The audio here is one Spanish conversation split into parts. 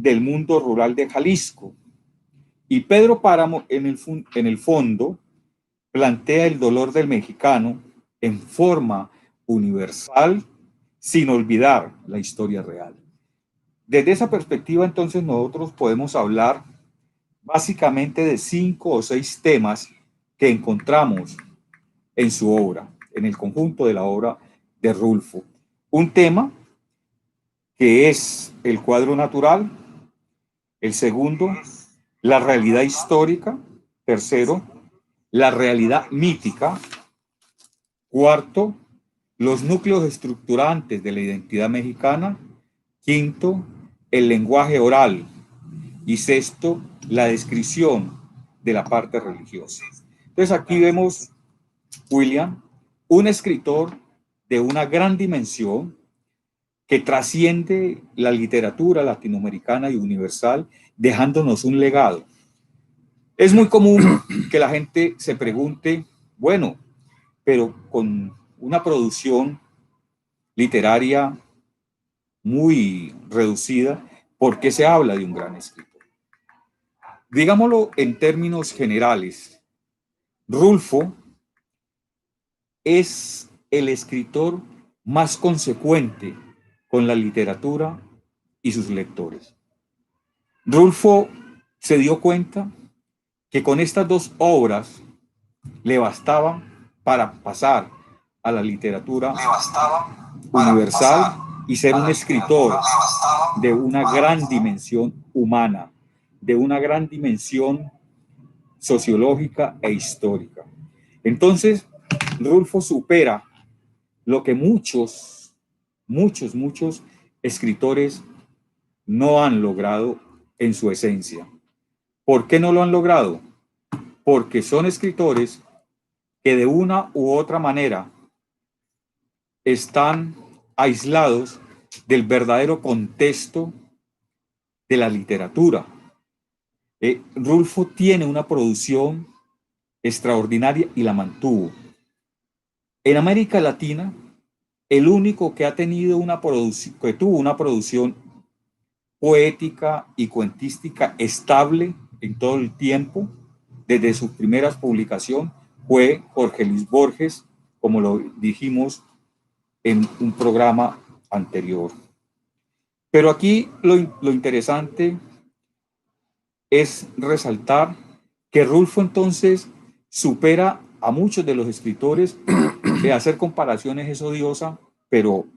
del mundo rural de Jalisco. Y Pedro Páramo, en el fondo, plantea el dolor del mexicano en forma universal, sin olvidar la historia real. Desde esa perspectiva, entonces, nosotros podemos hablar básicamente de 5 o 6 temas que encontramos en su obra, en el conjunto de la obra de Rulfo. Un tema que es el cuadro natural, el segundo, la realidad histórica, tercero, la realidad mítica, cuarto, los núcleos estructurantes de la identidad mexicana, quinto, el lenguaje oral y sexto, la descripción de la parte religiosa. Entonces aquí vemos, William, un escritor de una gran dimensión que trasciende la literatura latinoamericana y universal, dejándonos un legado. Es muy común que la gente se pregunte, bueno, pero con una producción literaria muy reducida, ¿por qué se habla de un gran escritor? Digámoslo en términos generales, Rulfo es el escritor más consecuente con la literatura y sus lectores. Rulfo se dio cuenta que con estas dos obras le bastaba para pasar a la literatura universal y ser un escritor de una gran dimensión humana, de una gran dimensión sociológica e histórica. Entonces, Rulfo supera lo que muchos escritores no han logrado en su esencia. ¿Por qué no lo han logrado? Porque son escritores que de una u otra manera están aislados del verdadero contexto de la literatura. Rulfo tiene una producción extraordinaria y la mantuvo. En América Latina, el único que ha tenido que tuvo una producción poética y cuentística estable en todo el tiempo, desde sus primeras publicaciones, fue Jorge Luis Borges, como lo dijimos en un programa anterior. Pero aquí lo interesante es resaltar que Rulfo entonces supera a muchos de los escritores. Hacer comparaciones es odiosa, pero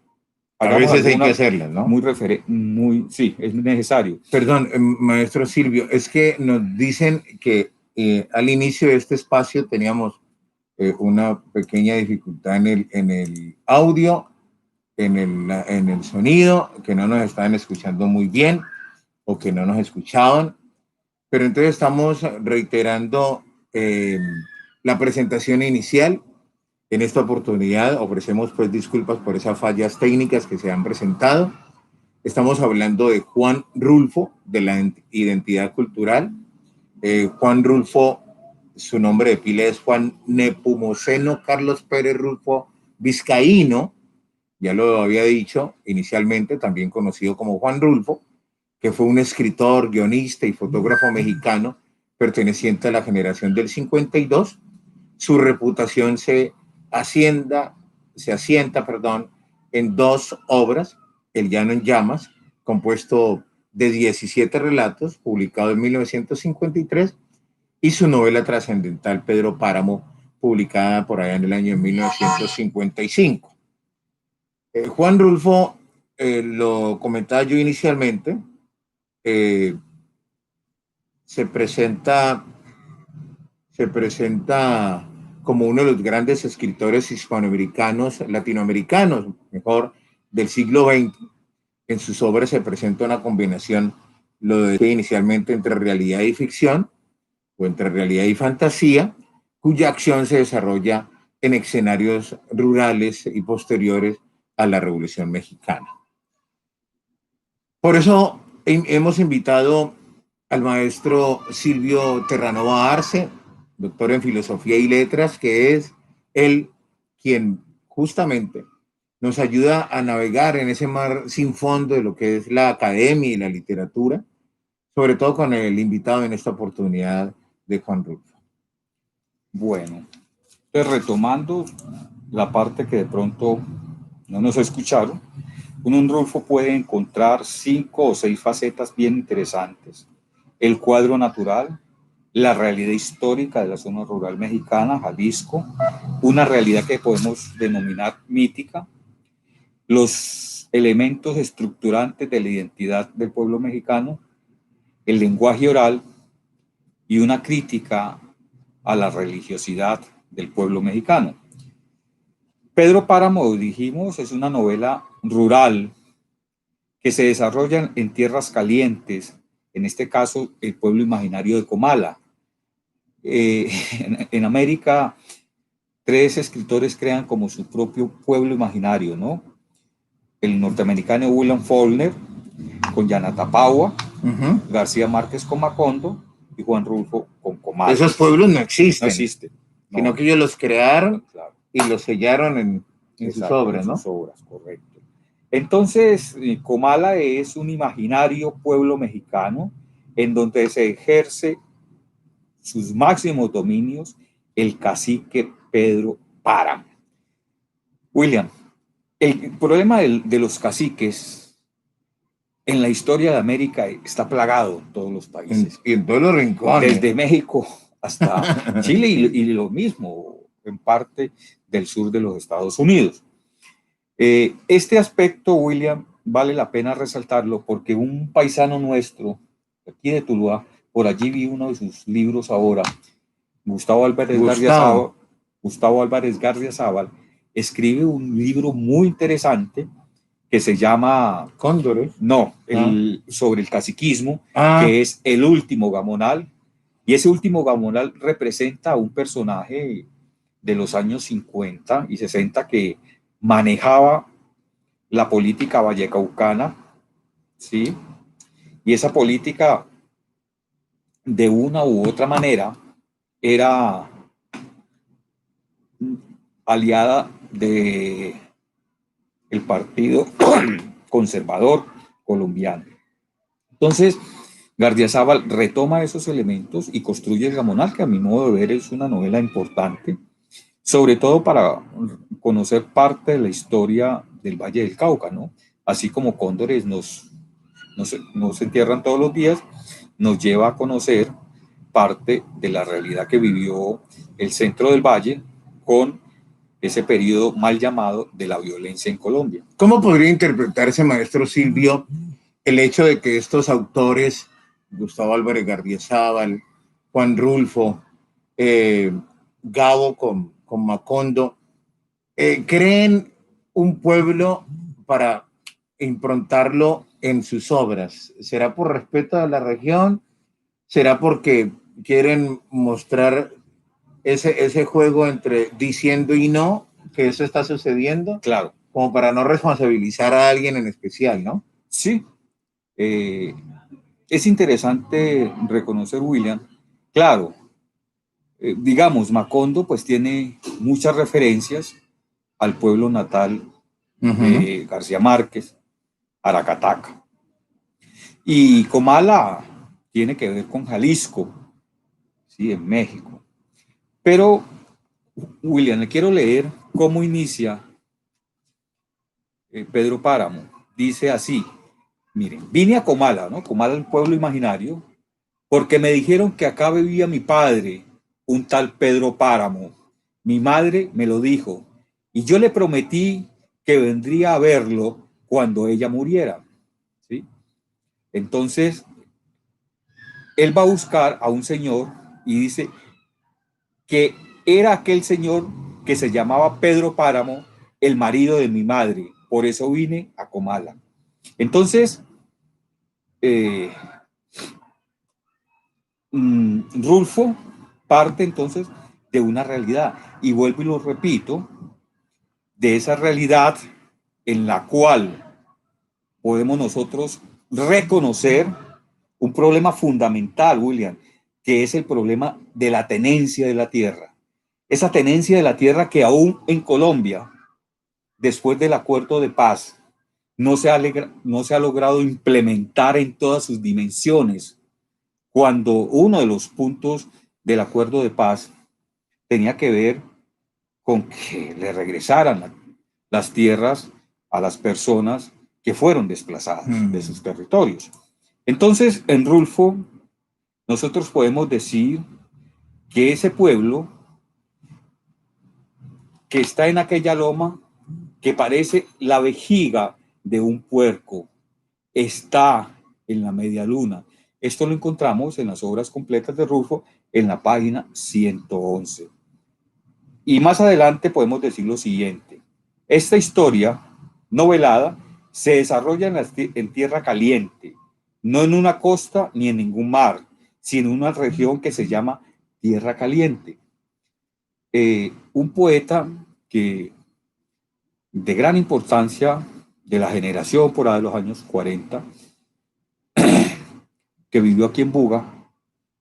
a veces hay que hacerlas, ¿no? Sí, es necesario. Perdón, maestro Silvio, es que nos dicen que al inicio de este espacio teníamos una pequeña dificultad en el audio, en el sonido, que no nos estaban escuchando muy bien o que no nos escuchaban, pero entonces estamos reiterando la presentación inicial. En esta oportunidad ofrecemos pues disculpas por esas fallas técnicas que se han presentado. Estamos hablando de Juan Rulfo, de la identidad cultural. Juan Rulfo, su nombre de pila es Juan Nepomuceno Carlos Pérez Rulfo Vizcaíno, ya lo había dicho inicialmente, también conocido como Juan Rulfo, que fue un escritor, guionista y fotógrafo mexicano perteneciente a la generación del 52. Su reputación se asienta, en dos obras: El Llano en Llamas, compuesto de 17 relatos, publicado en 1953, y su novela trascendental Pedro Páramo, publicada por allá en el año 1955. Juan Rulfo, lo comentaba yo inicialmente, se presenta como uno de los grandes escritores hispanoamericanos, latinoamericanos, mejor, del siglo XX. En sus obras se presenta una combinación, lo decía inicialmente, entre realidad y ficción, o entre realidad y fantasía, cuya acción se desarrolla en escenarios rurales y posteriores a la Revolución Mexicana. Por eso hemos invitado al maestro Silvio Terranova Arce, doctor en Filosofía y Letras, que es él quien justamente nos ayuda a navegar en ese mar sin fondo de lo que es la academia y la literatura, sobre todo con el invitado en esta oportunidad de Juan Rulfo. Bueno, entonces retomando la parte que de pronto no nos escucharon, uno en Rulfo puede encontrar 5 o 6 facetas bien interesantes. El cuadro natural, la realidad histórica de la zona rural mexicana, Jalisco, una realidad que podemos denominar mítica, los elementos estructurantes de la identidad del pueblo mexicano, el lenguaje oral y una crítica a la religiosidad del pueblo mexicano. Pedro Páramo, dijimos, es una novela rural que se desarrolla en tierras calientes, en este caso el pueblo imaginario de Comala. En América, 3 escritores crean como su propio pueblo imaginario, ¿no? El norteamericano William Faulkner con Yanatapahua, García Márquez con Macondo y Juan Rulfo con Comala. Esos pueblos no existen. No existen. No. Sino que ellos los crearon, claro, y los sellaron en sus obras, ¿no? En sus obras, correcto. Entonces, Comala es un imaginario pueblo mexicano en donde se ejerce sus máximos dominios el cacique Pedro Páramo. William, el problema de los caciques en la historia de América está plagado en todos los países. Y en todos los rincones. Desde México hasta Chile y lo mismo en parte del sur de los Estados Unidos. Este aspecto, William, vale la pena resaltarlo porque un paisano nuestro, aquí de Tuluá, por allí vi uno de sus libros ahora, Gustavo Álvarez Gardiazabal, escribe un libro muy interesante que se llama Cóndores. No, sobre el caciquismo, que es El último Gamonal. Y ese último Gamonal representa a un personaje de los años 50 y 60 que manejaba la política vallecaucana, ¿sí? Y esa política, de una u otra manera, era aliada de el Partido Conservador colombiano. Entonces, Gardiazabal retoma esos elementos y construye el Gamonal, que a mi modo de ver es una novela importante, sobre todo para conocer parte de la historia del Valle del Cauca, ¿no? Así como Cóndores nos entierran todos los días, nos lleva a conocer parte de la realidad que vivió el centro del Valle con ese periodo mal llamado de la violencia en Colombia. ¿Cómo podría interpretarse, maestro Silvio, el hecho de que estos autores, Gustavo Álvarez Gardiazabal, Juan Rulfo, Gabo con Macondo, creen un pueblo para improntarlo en sus obras? ¿Será por respeto a la región? ¿Será porque quieren mostrar ese juego entre diciendo y no, que eso está sucediendo? Claro. Como para no responsabilizar a alguien en especial, ¿no? Sí. Es interesante reconocer, William, claro, digamos, Macondo pues tiene muchas referencias al pueblo natal de García Márquez, Aracataca. Y Comala tiene que ver con Jalisco, ¿sí? En México. Pero, William, le quiero leer cómo inicia Pedro Páramo. Dice así, miren, vine a Comala, ¿no? Comala, el pueblo imaginario, porque me dijeron que acá vivía mi padre, un tal Pedro Páramo. Mi madre me lo dijo y yo le prometí que vendría a verlo cuando ella muriera, ¿sí? Entonces, él va a buscar a un señor y dice que era aquel señor que se llamaba Pedro Páramo, el marido de mi madre. Por eso vine a Comala. Entonces, Rulfo parte entonces de una realidad y vuelvo y lo repito, de esa realidad en la cual podemos nosotros reconocer un problema fundamental, William, que es el problema de la tenencia de la tierra. Esa tenencia de la tierra que aún en Colombia, después del acuerdo de paz, no se ha logrado implementar en todas sus dimensiones, cuando uno de los puntos del acuerdo de paz tenía que ver con que le regresaran las tierras a las personas que fueron desplazadas de sus territorios. Entonces, en Rulfo, nosotros podemos decir que ese pueblo que está en aquella loma, que parece la vejiga de un puerco, está en la media luna. Esto lo encontramos en las obras completas de Rulfo en la página 111. Y más adelante podemos decir lo siguiente. Esta historia novelada se desarrolla en tierra caliente, no en una costa ni en ningún mar, sino en una región que se llama Tierra Caliente. Un poeta que de gran importancia de la generación por ahí de los años 40, que vivió aquí en Buga,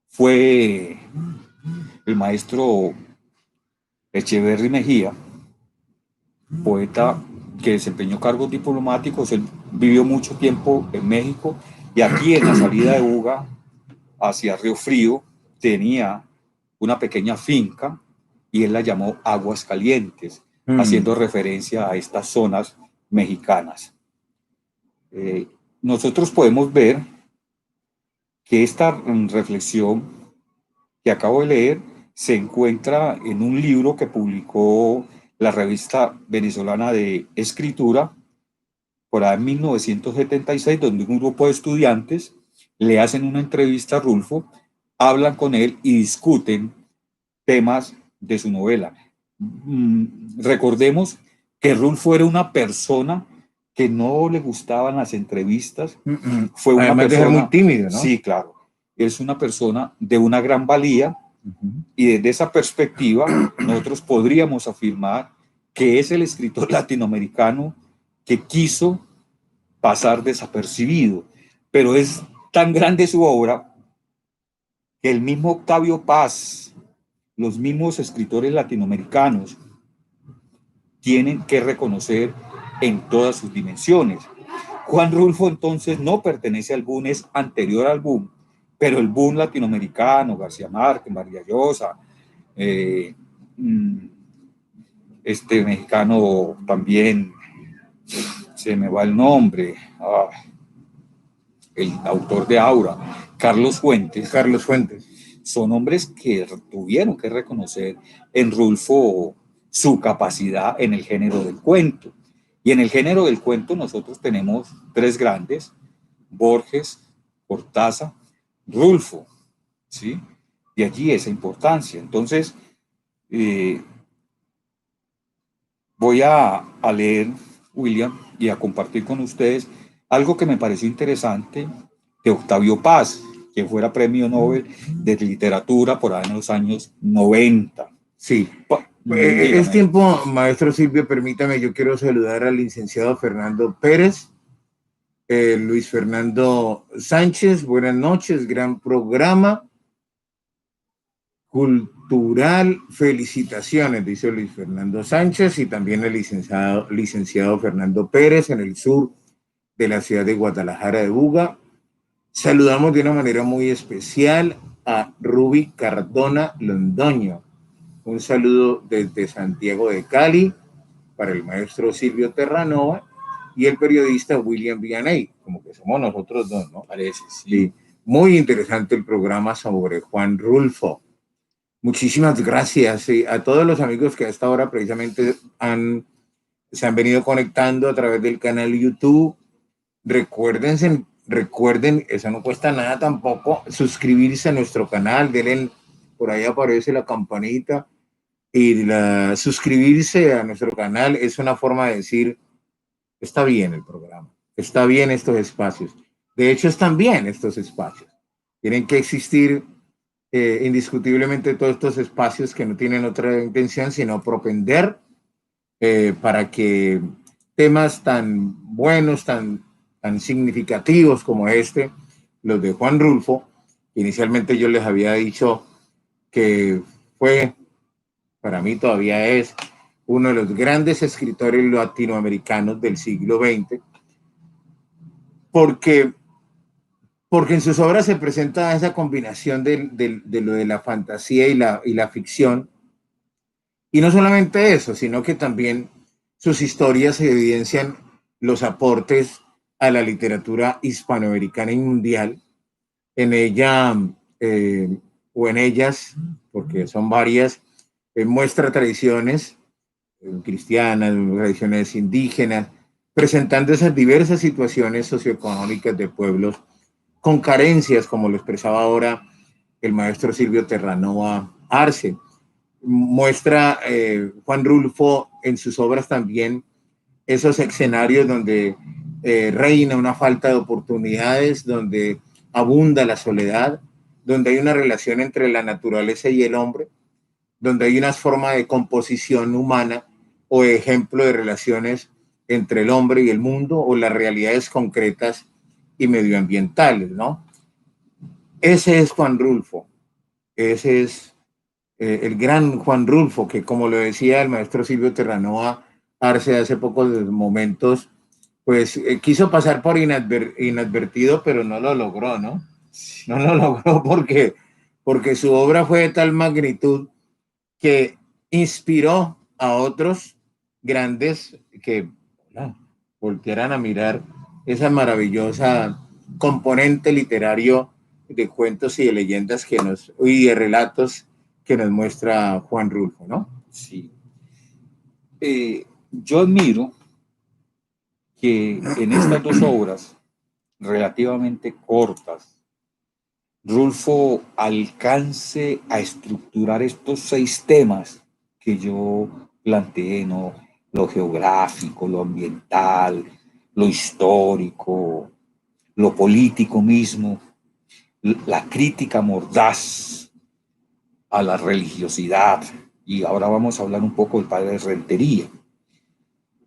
fue el maestro Echeverry Mejía, poeta que desempeñó cargos diplomáticos. Él vivió mucho tiempo en México y aquí en la salida de Buga hacia Río Frío tenía una pequeña finca y él la llamó Aguas Calientes, haciendo referencia a estas zonas mexicanas. Nosotros podemos ver que esta reflexión que acabo de leer se encuentra en un libro que publicó la revista venezolana de escritura por ahí en 1976, donde un grupo de estudiantes le hacen una entrevista a Rulfo, hablan con él y discuten temas de su novela. Recordemos que Rulfo era una persona que no le gustaban las entrevistas. Fue una Además persona de ser muy tímido, ¿no? Sí, claro. Es una persona de una gran valía y desde esa perspectiva nosotros podríamos afirmar que es el escritor latinoamericano que quiso pasar desapercibido, pero es tan grande su obra que el mismo Octavio Paz, los mismos escritores latinoamericanos tienen que reconocer en todas sus dimensiones. Juan Rulfo entonces no pertenece al boom, es anterior al boom, pero el boom latinoamericano, García Márquez, María Llosa, este mexicano también, se me va el nombre, el autor de Aura, Carlos Fuentes. Carlos Fuentes. Son hombres que tuvieron que reconocer en Rulfo su capacidad en el género del cuento. Y en el género del cuento nosotros tenemos tres grandes: Borges, Cortázar, Rulfo, ¿sí? De allí esa importancia. Entonces, voy a leer, William, y a compartir con ustedes algo que me pareció interesante de Octavio Paz, que fuera premio Nobel de literatura por ahí en los años 90. Sí. Es tiempo, maestro Silvio, permítame, yo quiero saludar al licenciado Fernando Pérez, Luis Fernando Sánchez, buenas noches, gran programa cultural, felicitaciones, dice Luis Fernando Sánchez, y también el licenciado Fernando Pérez en el sur de la ciudad de Guadalajara de Buga. Saludamos de una manera muy especial a Ruby Cardona Londoño. Un saludo desde Santiago de Cali para el maestro Silvio Terranova y el periodista William Vianney, como que somos nosotros dos, ¿no? Parece, sí. Sí. Muy interesante el programa sobre Juan Rulfo. Muchísimas gracias a todos los amigos que a esta hora precisamente se han venido conectando a través del canal YouTube. Recuerden, eso no cuesta nada tampoco, suscribirse a nuestro canal, denle, por ahí aparece la campanita, y suscribirse a nuestro canal es una forma de decir, está bien el programa, está bien estos espacios. De hecho, están bien estos espacios. Tienen que existir indiscutiblemente todos estos espacios que no tienen otra intención sino propender para que temas tan buenos, tan significativos como los de Juan Rulfo, inicialmente yo les había dicho que fue, para mí todavía es, uno de los grandes escritores latinoamericanos del siglo XX, porque porque en sus obras se presenta esa combinación de lo de la fantasía y la ficción. Y no solamente eso, sino que también sus historias evidencian los aportes a la literatura hispanoamericana y mundial. En ella, o en ellas, porque son varias, muestra tradiciones cristianas, tradiciones indígenas, presentando esas diversas situaciones socioeconómicas de pueblos con carencias, como lo expresaba ahora el maestro Silvio Terranova Arce. Muestra Juan Rulfo en sus obras también esos escenarios donde reina una falta de oportunidades, donde abunda la soledad, donde hay una relación entre la naturaleza y el hombre, donde hay una forma de composición humana o ejemplo de relaciones entre el hombre y el mundo o las realidades concretas y medioambientales, ¿no? Ese es Juan Rulfo, ese es el gran Juan Rulfo, que como lo decía el maestro Silvio Terranova Arce hace pocos momentos, pues quiso pasar por inadvertido, pero no lo logró, ¿no? No lo logró porque su obra fue de tal magnitud que inspiró a otros grandes que bueno, voltearan a mirar esa maravillosa componente literario de cuentos y de leyendas y de relatos que nos muestra Juan Rulfo, ¿no? Sí. Yo admiro que en estas dos obras relativamente cortas, Rulfo alcance a estructurar estos 6 temas que yo planteé, ¿no? Lo geográfico, lo ambiental, lo histórico, lo político mismo, la crítica mordaz a la religiosidad. Y ahora vamos a hablar un poco del padre de Rentería.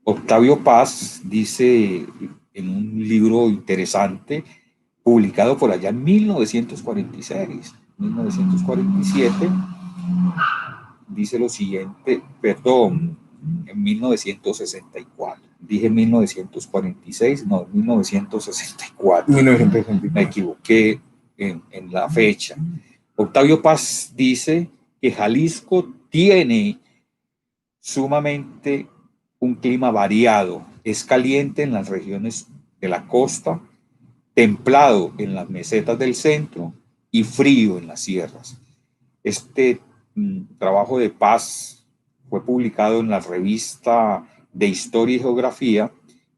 Octavio Paz dice en un libro interesante, publicado por allá en 1946, 1947, dice lo siguiente, perdón, en 1964, dije 1946, no, 1964, 1964. me equivoqué en la fecha. Octavio Paz dice que Jalisco tiene sumamente un clima variado, es caliente en las regiones de la costa, templado en las mesetas del centro y frío en las sierras. Este trabajo de Paz fue publicado en la revista de Historia y Geografía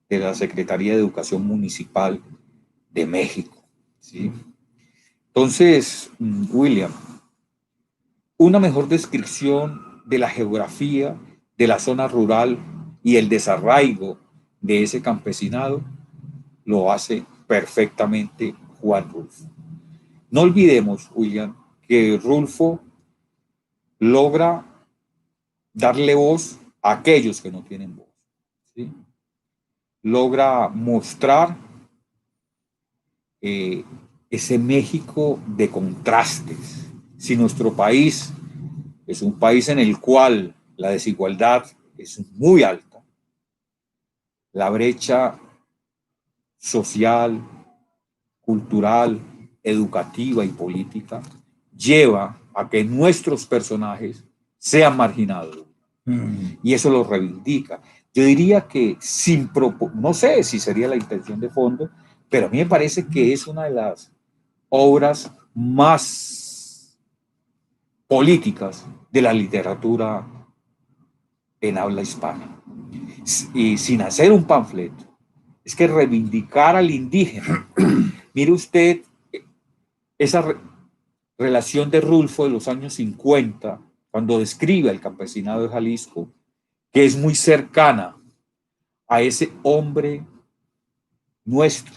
de la Secretaría de Educación Municipal de México. ¿Sí? Entonces, William, una mejor descripción de la geografía de la zona rural y el desarraigo de ese campesinado lo hace perfectamente Juan Rulfo. No olvidemos, William, que Rulfo logra darle voz a aquellos que no tienen voz. ¿Sí? Logra mostrar ese México de contrastes. Si nuestro país es un país en el cual la desigualdad es muy alta, la brecha social, cultural, educativa y política lleva a que nuestros personajes sean marginados. Y eso lo reivindica. Yo diría que no sé si sería la intención de fondo, pero a mí me parece que es una de las obras más políticas de la literatura en habla hispana. Y sin hacer un panfleto, es que reivindicar al indígena. Mire usted esa relación de Rulfo de los años 50, cuando describe al campesinado de Jalisco, que es muy cercana a ese hombre nuestro.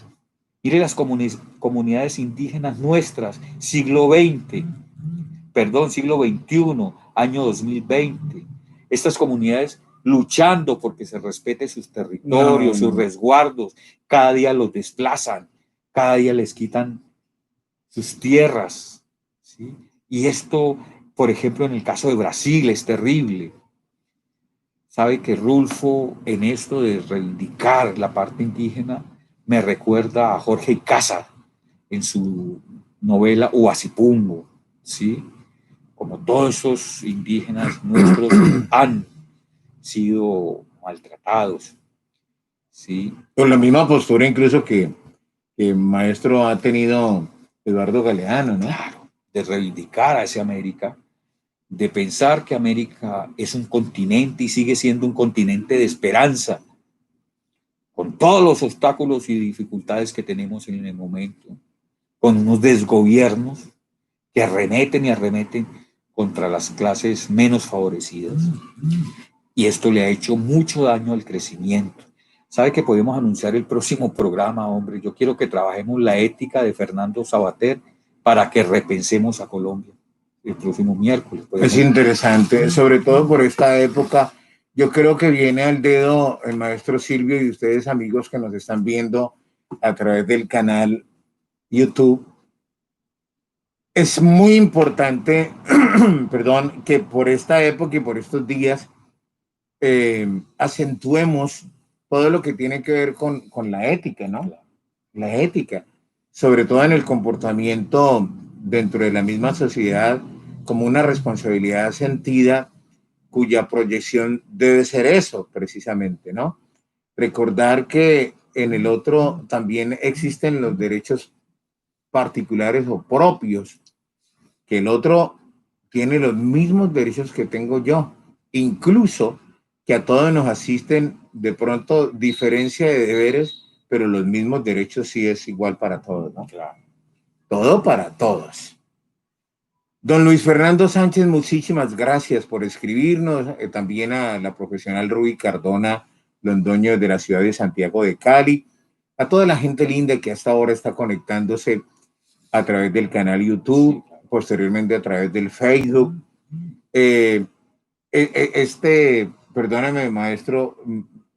Mire las comunidades indígenas nuestras, siglo XX, siglo XXI, año 2020. Estas comunidades luchando porque se respete sus territorios, sus resguardos, cada día los desplazan, cada día les quitan sus tierras. ¿Sí? Y esto, por ejemplo, en el caso de Brasil es terrible. Sabe que Rulfo, en esto de reivindicar la parte indígena, me recuerda a Jorge Icaza, en su novela Huasipungo, ¿sí? Como todos esos indígenas nuestros han sido maltratados, ¿sí? Con la misma postura incluso que maestro ha tenido Eduardo Galeano, ¿no? Claro, de reivindicar a esa América, de pensar que América es un continente y sigue siendo un continente de esperanza, con todos los obstáculos y dificultades que tenemos en el momento, con unos desgobiernos que arremeten y arremeten contra las clases menos favorecidas. Y esto le ha hecho mucho daño al crecimiento. ¿Sabe que podemos anunciar el próximo programa, hombre? Yo quiero que trabajemos la ética de Fernando Savater para que repensemos a Colombia el próximo miércoles. Es interesante, sobre todo por esta época. Yo creo que viene al dedo el maestro Silvio y ustedes, amigos que nos están viendo a través del canal YouTube. Es muy importante, perdón, que por esta época y por estos días acentuemos todo lo que tiene que ver con la ética, ¿no? La ética, sobre todo en el comportamiento dentro de la misma sociedad, como una responsabilidad sentida cuya proyección debe ser eso, precisamente, ¿no? Recordar que en el otro también existen los derechos particulares o propios, que el otro tiene los mismos derechos que tengo yo, incluso que a todos nos asisten de pronto diferencia de deberes, pero los mismos derechos sí es igual para todos, ¿no? Claro. Todo para todos. Don Luis Fernando Sánchez, muchísimas gracias por escribirnos, también a la profesional Ruby Cardona Londoño de la ciudad de Santiago de Cali, a toda la gente linda que hasta ahora está conectándose a través del canal YouTube, sí, posteriormente a través del Facebook. Perdóname, maestro,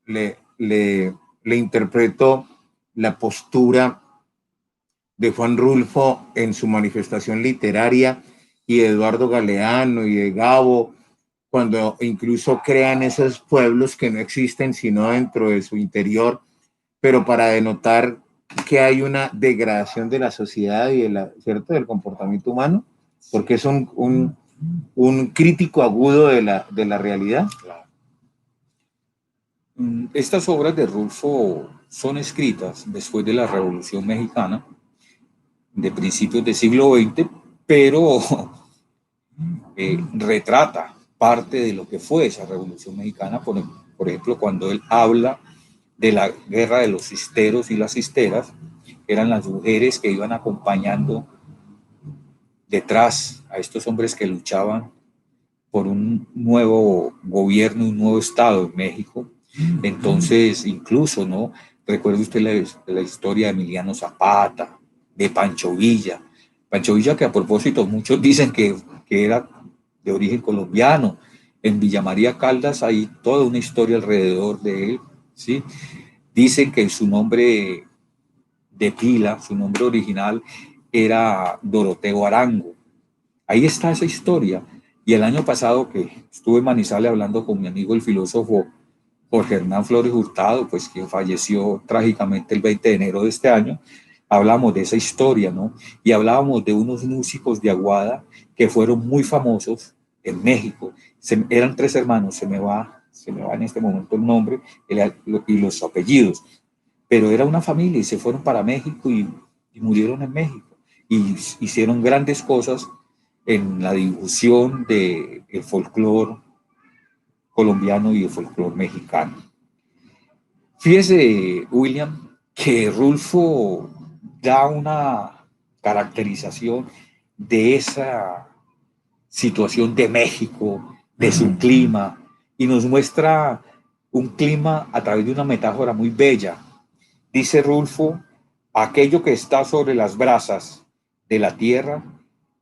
le interpreto la postura de Juan Rulfo en su manifestación literaria y de Eduardo Galeano y de Gabo, cuando incluso crean esos pueblos que no existen sino dentro de su interior, pero para denotar que hay una degradación de la sociedad y ¿cierto? Del comportamiento humano, porque es un crítico agudo de la realidad. Estas obras de Rulfo son escritas después de la Revolución Mexicana, de principios del siglo XX, pero retrata parte de lo que fue esa Revolución Mexicana, por ejemplo, cuando él habla de la guerra de los cisteros y las cisteras, eran las mujeres que iban acompañando detrás a estos hombres que luchaban por un nuevo gobierno, un nuevo estado en México. Entonces, incluso, ¿no? Recuerda usted la historia de Emiliano Zapata, de Pancho Villa. Pancho Villa, que a propósito muchos dicen que era de origen colombiano. En Villa María Caldas hay toda una historia alrededor de él, ¿sí? Dicen que su nombre de pila, su nombre original, era Doroteo Arango. Ahí está esa historia. Y el año pasado que estuve en Manizales hablando con mi amigo el filósofo Jorge Hernán Flores Hurtado, pues que falleció trágicamente el 20 de enero de este año, hablamos de esa historia, ¿no? Y hablábamos de unos músicos de Aguada que fueron muy famosos en México. Eran tres hermanos, se me va en este momento el nombre y los apellidos, pero era una familia y se fueron para México y murieron en México. Y hicieron grandes cosas en la difusión del folclore colombiano y el folclore mexicano. Fíjese, William, que Rulfo da una caracterización de esa situación de México, de su clima, y nos muestra un clima a través de una metáfora muy bella. Dice Rulfo, aquello que está sobre las brasas de la tierra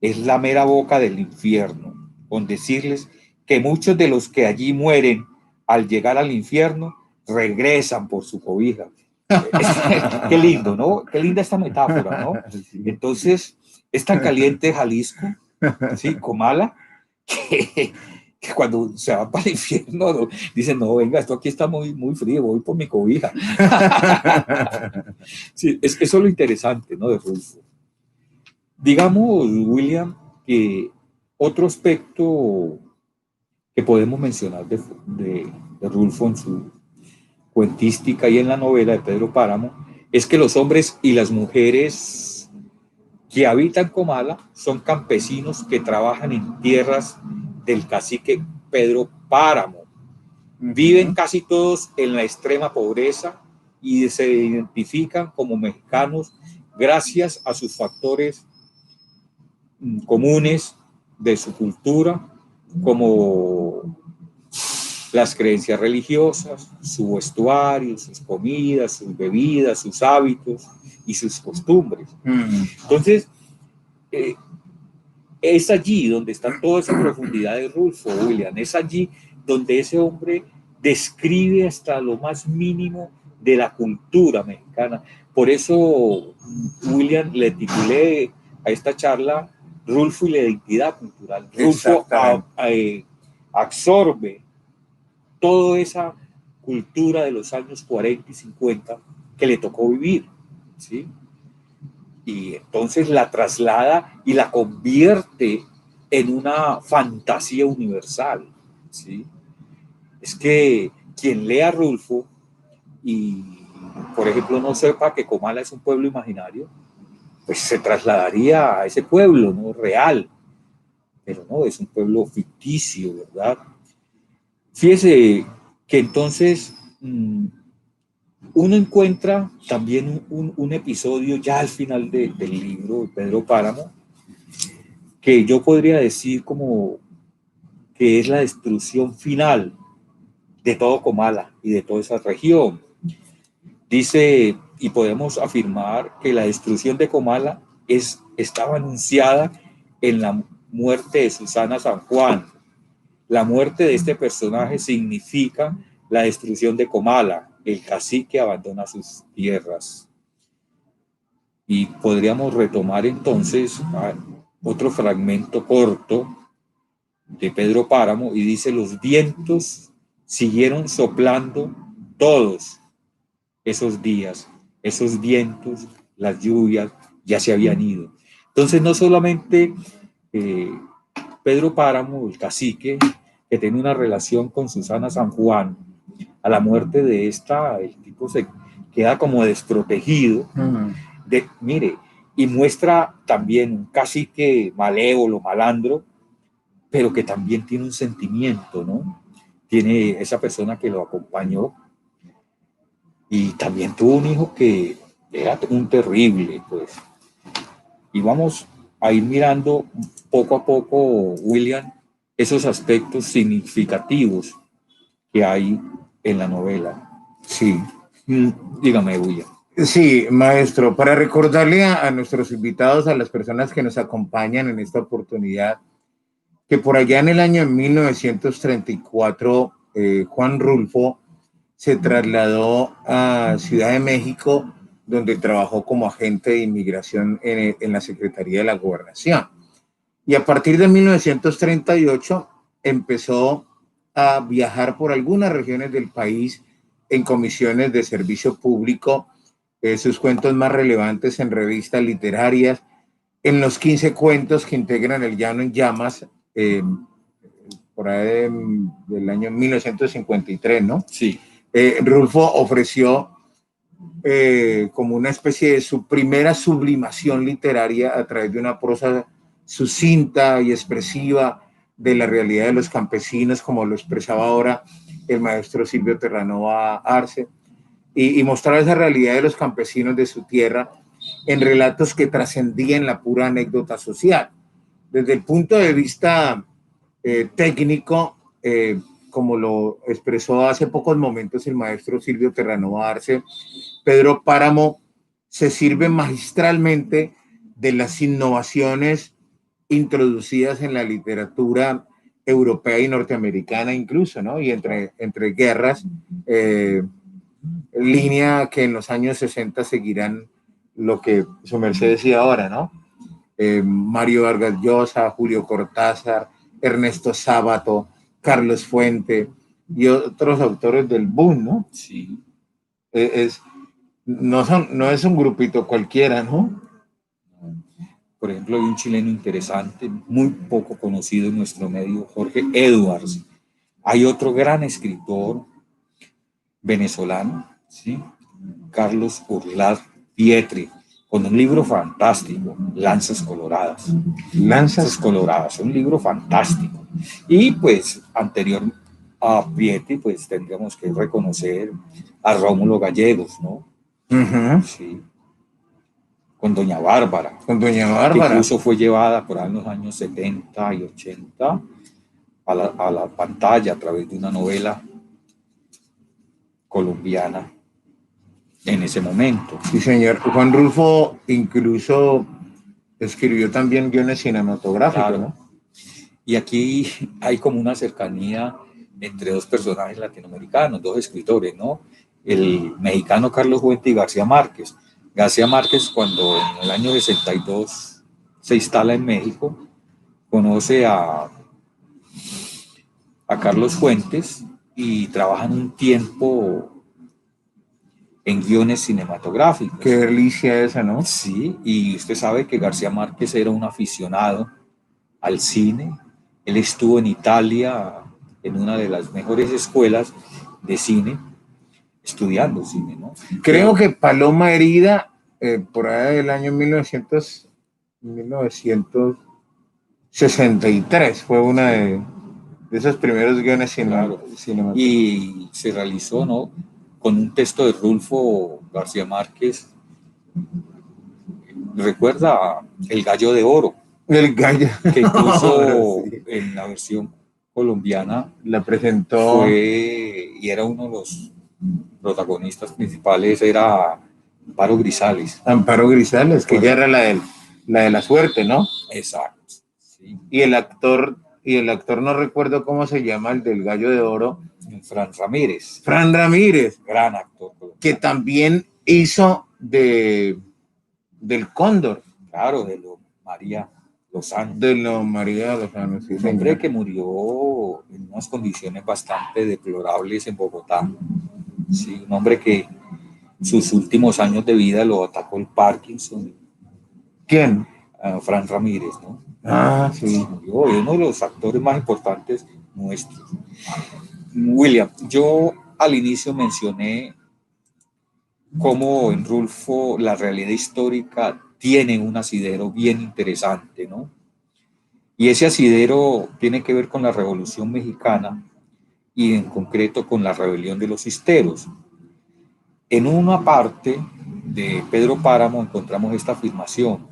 es la mera boca del infierno, con decirles que muchos de los que allí mueren al llegar al infierno regresan por su cobija. Qué lindo, ¿no? Qué linda esta metáfora, ¿no? Entonces, es tan caliente Jalisco, ¿sí? Comala, que cuando se va para el infierno dicen, no, venga, esto aquí está muy, muy frío, voy por mi cobija. Sí, eso es lo interesante, ¿no? De Rulfo. Digamos, William, que otro aspecto que podemos mencionar de Rulfo en su cuentística y en la novela de Pedro Páramo es que los hombres y las mujeres que habitan Comala son campesinos que trabajan en tierras del cacique Pedro Páramo. Viven casi todos en la extrema pobreza y se identifican como mexicanos gracias a sus factores comunes de su cultura, como las creencias religiosas, su vestuario, sus comidas, sus bebidas, sus hábitos y sus costumbres. Entonces, es allí donde está toda esa profundidad de Rulfo, William. Es allí donde ese hombre describe hasta lo más mínimo de la cultura mexicana. Por eso, William, le titulé a esta charla Rulfo y la identidad cultural. Rulfo absorbe toda esa cultura de los años 40 y 50 que le tocó vivir, ¿sí? Y entonces la traslada y la convierte en una fantasía universal, ¿sí? Es que quien lea Rulfo y, por ejemplo, no sepa que Comala es un pueblo imaginario, pues se trasladaría a ese pueblo, ¿no? Real, pero no, es un pueblo ficticio, ¿verdad? Fíjese que entonces uno encuentra también un episodio ya al final del libro de Pedro Páramo, que yo podría decir como que es la destrucción final de todo Comala y de toda esa región. Dice, y podemos afirmar que la destrucción de Comala estaba anunciada en la muerte de Susana San Juan. La muerte de este personaje significa la destrucción de Comala. El cacique abandona sus tierras. Y podríamos retomar entonces otro fragmento corto de Pedro Páramo y dice: los vientos siguieron soplando todos esos días, esos vientos, las lluvias ya se habían ido. Entonces no solamente Pedro Páramo, el cacique, que tiene una relación con Susana San Juan, a la muerte de esta, el tipo se queda como desprotegido. Mire, y muestra también un cacique malévolo, malandro, pero que también tiene un sentimiento, ¿no? Tiene esa persona que lo acompañó y también tuvo un hijo que era un terrible, pues. Y vamos a ir mirando poco a poco, William, esos aspectos significativos que hay en la novela. Sí. Dígame, William. Sí, maestro, para recordarle a nuestros invitados, a las personas que nos acompañan en esta oportunidad, que por allá en el año 1934, Juan Rulfo se trasladó a Ciudad de México, donde trabajó como agente de inmigración en la Secretaría de la Gobernación. Y a partir de 1938 empezó a viajar por algunas regiones del país en comisiones de servicio público, sus cuentos más relevantes en revistas literarias, en los 15 cuentos que integran El Llano en Llamas, por ahí del año 1953, ¿no? Sí. Rulfo ofreció como una especie de su primera sublimación literaria a través de una prosa sucinta y expresiva de la realidad de los campesinos, como lo expresaba ahora el maestro Silvio Terranova Arce, y mostrar esa realidad de los campesinos de su tierra en relatos que trascendían la pura anécdota social. Desde el punto de vista técnico, como lo expresó hace pocos momentos el maestro Silvio Terranova Arce, Pedro Páramo se sirve magistralmente de las innovaciones introducidas en la literatura europea y norteamericana incluso, ¿no? Y entre guerras, línea que en los años 60 seguirán lo que su merced decía ahora, ¿no? Mario Vargas Llosa, Julio Cortázar, Ernesto Sábato, Carlos Fuente y otros autores del boom, ¿no? Sí. No es un grupito cualquiera, ¿no? Por ejemplo, hay un chileno interesante, muy poco conocido en nuestro medio, Jorge Edwards. Hay otro gran escritor venezolano, ¿sí? Carlos Urlar Pietri, con un libro fantástico, Lanzas Coloradas. Lanzas Coloradas, un libro fantástico. Y pues anterior a Pietri, pues tendríamos que reconocer a Rómulo Gallegos, ¿no? Sí. Con Doña Bárbara. Con Doña Bárbara. Que incluso fue llevada por ahí en los años 70 y 80 a la pantalla a través de una novela colombiana en ese momento. Sí, señor. Juan Rulfo incluso escribió también guiones cinematográficos, claro, ¿no? Y aquí hay como una cercanía entre dos personajes latinoamericanos, dos escritores, ¿no? El mexicano Carlos Fuentes y García Márquez. García Márquez, cuando en el año 62 se instala en México, conoce a Carlos Fuentes y trabajan un tiempo en guiones cinematográficos. Qué delicia esa, ¿no? Sí, y usted sabe que García Márquez era un aficionado al cine. Él estuvo en Italia, en una de las mejores escuelas de cine, estudiando cine, ¿no? Creo que Paloma Herida, por ahí del año 1963, fue una de esos primeros guiones cinematográficos. Y se realizó, ¿no? Con un texto de Rulfo García Márquez. ¿Recuerda El Gallo de Oro? El Gallo. Que incluso sí, en la versión colombiana la presentó. Y era uno de los protagonistas principales, era Amparo Grisales. Amparo Grisales, que ya era la de la suerte, ¿no? Exacto. Sí. Y el actor no recuerdo cómo se llama, el del Gallo de Oro. Fran Ramírez. Fran Ramírez. Gran actor colombiano. Que también hizo del Cóndor. Claro, de lo María Lozano. De lo María Lozano, sí. Un hombre que murió en unas condiciones bastante deplorables en Bogotá. Sí, un hombre que sus últimos años de vida lo atacó el Parkinson. ¿Quién? Fran Ramírez, ¿no? Ah, sí. Uno de los actores más importantes nuestros. William, yo al inicio mencioné cómo en Rulfo la realidad histórica tiene un asidero bien interesante, ¿no? Y ese asidero tiene que ver con la Revolución Mexicana y en concreto con la rebelión de los Cisteros. En una parte de Pedro Páramo encontramos esta afirmación.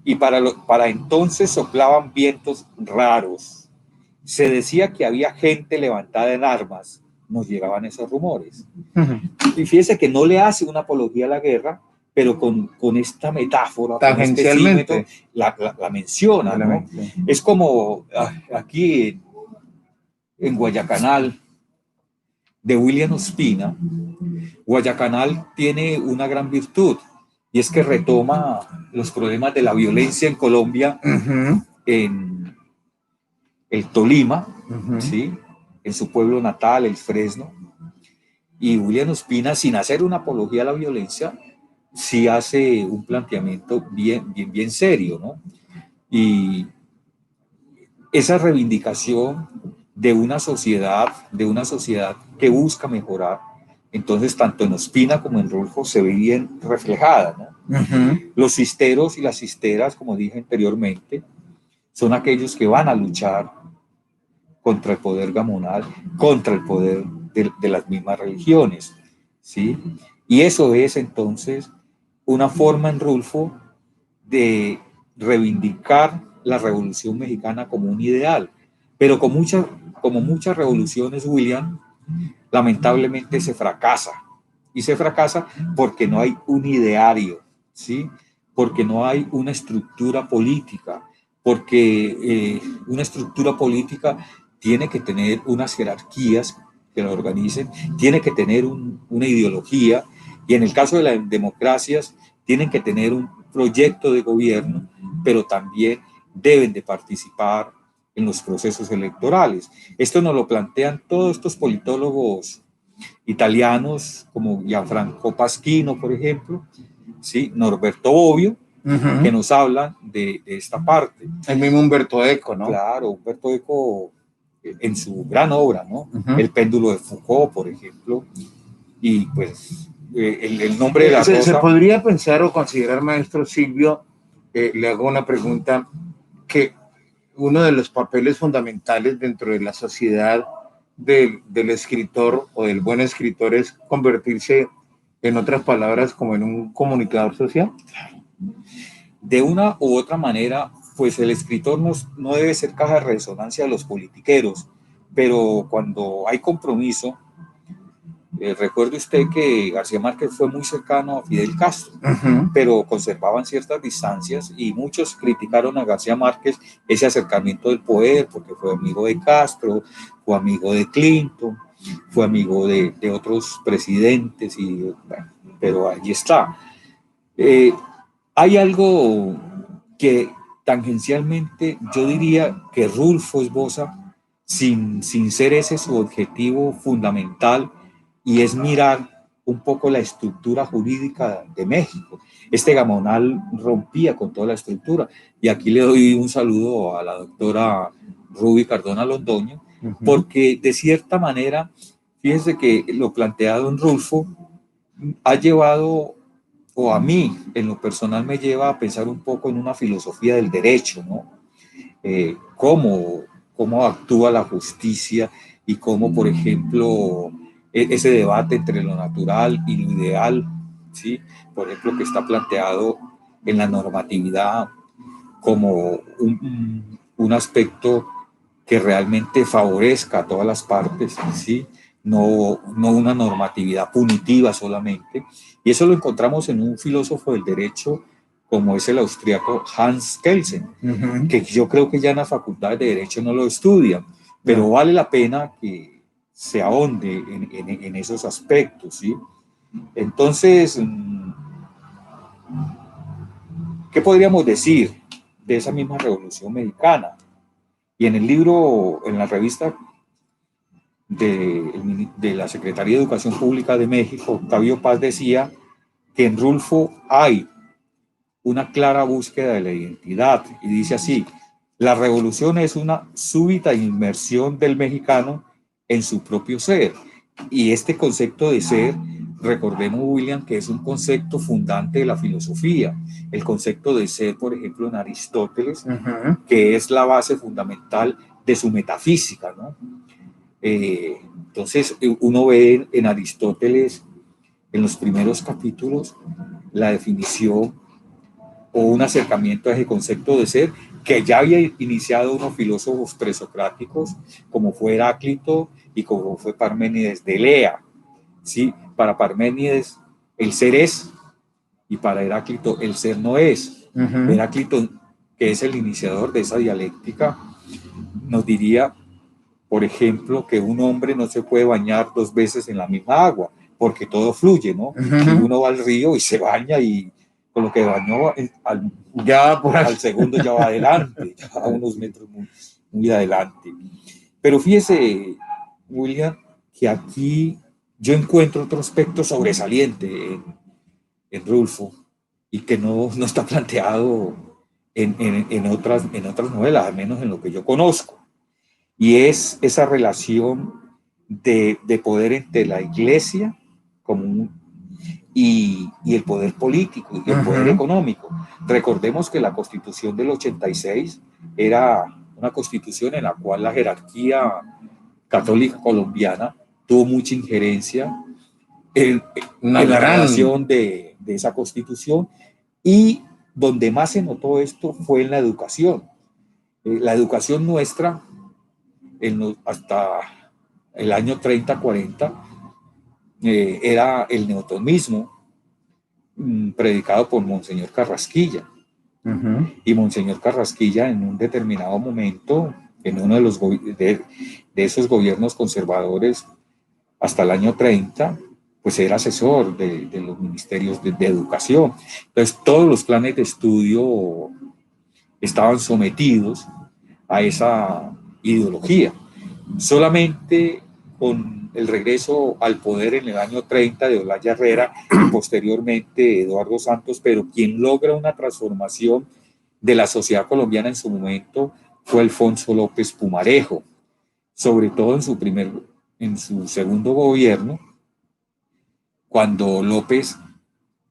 Y para entonces soplaban vientos raros. Se decía que había gente levantada en armas. Nos llegaban esos rumores. Y fíjese que no le hace una apología a la guerra, pero con esta metáfora, con este símbolo, la menciona, ¿no? Es como aquí en Guayacanal, de William Ospina. Guayacanal tiene una gran virtud, y es que retoma los problemas de la violencia en Colombia, en el Tolima, ¿sí? En su pueblo natal, el Fresno. Y William Ospina, sin hacer una apología a la violencia, sí hace un planteamiento bien serio, ¿no? Y esa reivindicación de una sociedad que busca mejorar, entonces tanto en Ospina como en Rulfo se ve bien reflejada, ¿no? Los cisteros y las cisteras, como dije anteriormente, son aquellos que van a luchar contra el poder gamonal, contra el poder de las mismas religiones, ¿sí? Y eso es entonces una forma en Rulfo de reivindicar la Revolución Mexicana como un ideal, pero como muchas revoluciones, William, lamentablemente se fracasa, y se fracasa porque no hay un ideario, ¿sí? Porque no hay una estructura política, porque una estructura política tiene que tener unas jerarquías que la organicen, tiene que tener una ideología, y en el caso de las democracias tienen que tener un proyecto de gobierno, pero también deben de participar en los procesos electorales. Esto nos lo plantean todos estos politólogos italianos como Gianfranco Pasquino, por ejemplo, ¿sí? Norberto Bobbio, que nos hablan de esta parte. El mismo Humberto Eco, ¿no? Claro, Humberto Eco en su gran obra, ¿no? El péndulo de Foucault, por ejemplo, y pues el nombre de la rosa. Se podría pensar o considerar, maestro Silvio, le hago una pregunta, que uno de los papeles fundamentales dentro de la sociedad del escritor o del buen escritor es convertirse, en otras palabras, como en un comunicador social. De una u otra manera, pues el escritor no debe ser caja de resonancia de los politiqueros, pero cuando hay compromiso, recuerde usted que García Márquez fue muy cercano a Fidel Castro, pero conservaban ciertas distancias y muchos criticaron a García Márquez ese acercamiento del poder porque fue amigo de Castro, fue amigo de Clinton, fue amigo de otros presidentes, bueno, pero ahí está. Hay algo que tangencialmente yo diría que Rulfo esboza sin ser ese su objetivo fundamental, y es mirar un poco la estructura jurídica de México. Este Gamonal rompía con toda la estructura, y aquí le doy un saludo a la doctora Ruby Cardona Londoño, porque de cierta manera, fíjense que lo planteado en Rulfo ha llevado, o a mí en lo personal me lleva a pensar un poco en una filosofía del derecho, ¿no? Cómo actúa la justicia y cómo, por ejemplo, ese debate entre lo natural y lo ideal, ¿sí? Por ejemplo, que está planteado en la normatividad como un aspecto que realmente favorezca a todas las partes, ¿sí? No una normatividad punitiva solamente. Y eso lo encontramos en un filósofo del derecho como es el austriaco Hans Kelsen, que yo creo que ya en las facultades de derecho no lo estudian, pero vale la pena que se ahonde en esos aspectos, ¿sí? Entonces, ¿qué podríamos decir de esa misma Revolución Mexicana? Y en el libro, en la revista de la Secretaría de Educación Pública de México, Octavio Paz decía que en Rulfo hay una clara búsqueda de la identidad, y dice así: la revolución es una súbita inmersión del mexicano en su propio ser. Y este concepto de ser, recordemos, William, que es un concepto fundante de la filosofía. El concepto de ser, por ejemplo, en Aristóteles, que es la base fundamental de su metafísica, ¿no? Entonces, uno ve en Aristóteles, en los primeros capítulos, la definición o un acercamiento a ese concepto de ser que ya había iniciado unos filósofos presocráticos, como fue Heráclito y como fue Parménides de Elea. ¿Sí? Para Parménides el ser es, y para Heráclito el ser no es. Heráclito, que es el iniciador de esa dialéctica, nos diría, por ejemplo, que un hombre no se puede bañar 2 veces en la misma agua, porque todo fluye, ¿no? Y uno va al río y se baña, y con lo que bañó al segundo ya va adelante, ya va a unos metros muy adelante. Pero fíjese, William, que aquí yo encuentro otro aspecto sobresaliente en Rulfo, y que no está planteado en otras novelas, al menos en lo que yo conozco. Y es esa relación de poder entre la iglesia y el poder político y el poder económico. Recordemos que la Constitución del 86 era una constitución en la cual la jerarquía católica colombiana tuvo mucha injerencia en la relación de esa constitución, y donde más se notó esto fue en la educación. La educación nuestra, hasta el año 30-40, era el neotomismo, predicado por Monseñor Carrasquilla. Y Monseñor Carrasquilla, en un determinado momento, en uno de esos gobiernos conservadores hasta el año 30, pues era asesor de los ministerios de educación. Entonces todos los planes de estudio estaban sometidos a esa ideología. Solamente con el regreso al poder en el año 30 de Olaya Herrera y posteriormente Eduardo Santos, pero quien logra una transformación de la sociedad colombiana en su momento fue Alfonso López Pumarejo, sobre todo en su segundo gobierno, cuando López